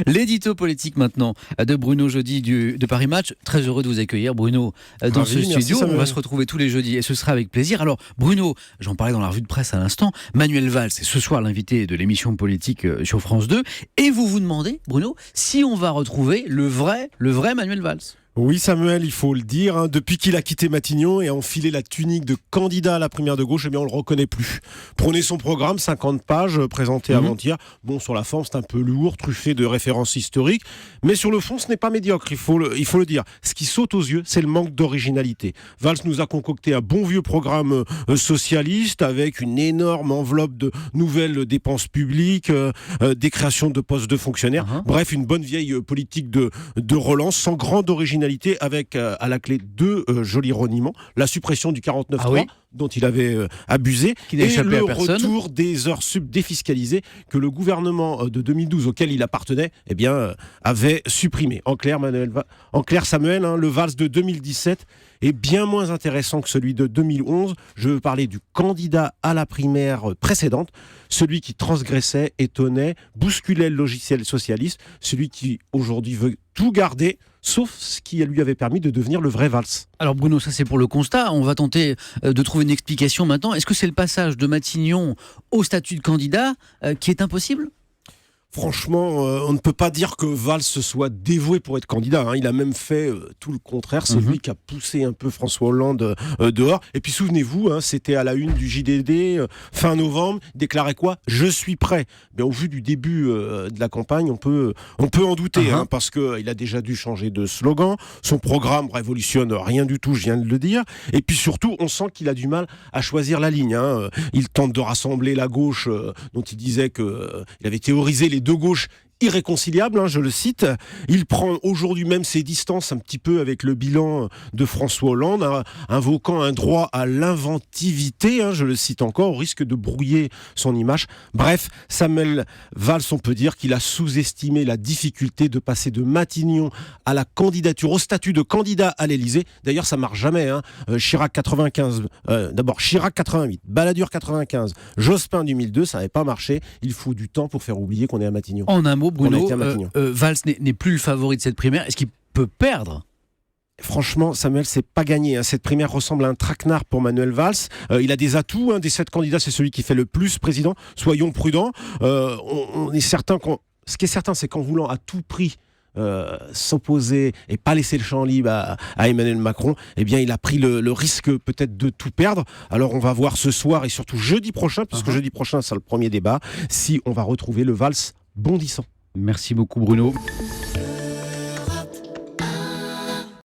L'édito politique maintenant de Bruno Jeudi de Paris Match. Très heureux de vous accueillir, Bruno, dans ce studio. On va se retrouver tous les jeudis et ce sera avec plaisir. Alors, Bruno, j'en parlais dans la revue de presse à l'instant, Manuel Valls est ce soir l'invité de l'émission politique sur France 2. Et vous vous demandez, Bruno, si on va retrouver le vrai Manuel Valls. Oui Samuel, il faut le dire, depuis qu'il a quitté Matignon et a enfilé la tunique de candidat à la primaire de gauche, eh bien on le reconnaît plus. Prenez son programme, 50 pages, présenté avant-hier. Bon, sur la forme, c'est un peu lourd, truffé de références historiques, mais sur le fond, ce n'est pas médiocre, il faut le dire. Ce qui saute aux yeux, c'est le manque d'originalité. Valls nous a concocté un bon vieux programme socialiste avec une énorme enveloppe de nouvelles dépenses publiques, des créations de postes de fonctionnaires, bref, une bonne vieille politique de relance sans grande originalité, avec à la clé deux jolis reniements: la suppression du 49.3 dont il avait abusé, et le retour des heures sub défiscalisées que le gouvernement de 2012 auquel il appartenait avait supprimé. En clair, Samuel, le Valls de 2017 est bien moins intéressant que celui de 2011. Je veux parler du candidat à la primaire précédente, celui qui transgressait, étonnait, bousculait le logiciel socialiste, celui qui aujourd'hui veut tout garder, sauf ce qui lui avait permis de devenir le vrai Valls. Alors Bruno, ça c'est pour le constat. On va tenter de trouver une explication maintenant. Est-ce que c'est le passage de Matignon au statut de candidat qui est impossible ? Franchement, on ne peut pas dire que Valls se soit dévoué pour être candidat. Il a même fait tout le contraire. C'est lui qui a poussé un peu François Hollande dehors. Et puis souvenez-vous, c'était à la une du JDD, fin novembre. Il déclarait quoi ? Je suis prêt. Mais au vu du début de la campagne, on peut en douter, parce qu'il a déjà dû changer de slogan. Son programme révolutionne rien du tout, je viens de le dire. Et puis surtout, on sent qu'il a du mal à choisir la ligne. Il tente de rassembler la gauche, dont il disait qu'il avait théorisé les deux gauches irréconciliables, je le cite. Il prend aujourd'hui même ses distances un petit peu avec le bilan de François Hollande, invoquant un droit à l'inventivité, je le cite encore, au risque de brouiller son image. Bref, Samuel Valls, on peut dire qu'il a sous-estimé la difficulté de passer de Matignon à la candidature, au statut de candidat à l'Élysée. D'ailleurs, ça marche jamais. Chirac 95, d'abord Chirac 88, Balladur 95, Jospin 2002, ça n'avait pas marché. Il faut du temps pour faire oublier qu'on est à Matignon. En un mot, Bruno, Valls n'est plus le favori de cette primaire. Est-ce qu'il peut perdre ? Franchement, Samuel, c'est pas gagné. Cette primaire ressemble à un traquenard pour Manuel Valls. Il a des atouts. Des 7 candidats, c'est celui qui fait le plus président. Soyons prudents. On est certain ce qui est certain, c'est qu'en voulant à tout prix s'opposer et pas laisser le champ libre à Emmanuel Macron, il a pris le risque peut-être de tout perdre. Alors on va voir ce soir et surtout jeudi prochain, puisque jeudi prochain c'est le premier débat, si on va retrouver le Valls bondissant. Merci beaucoup Bruno.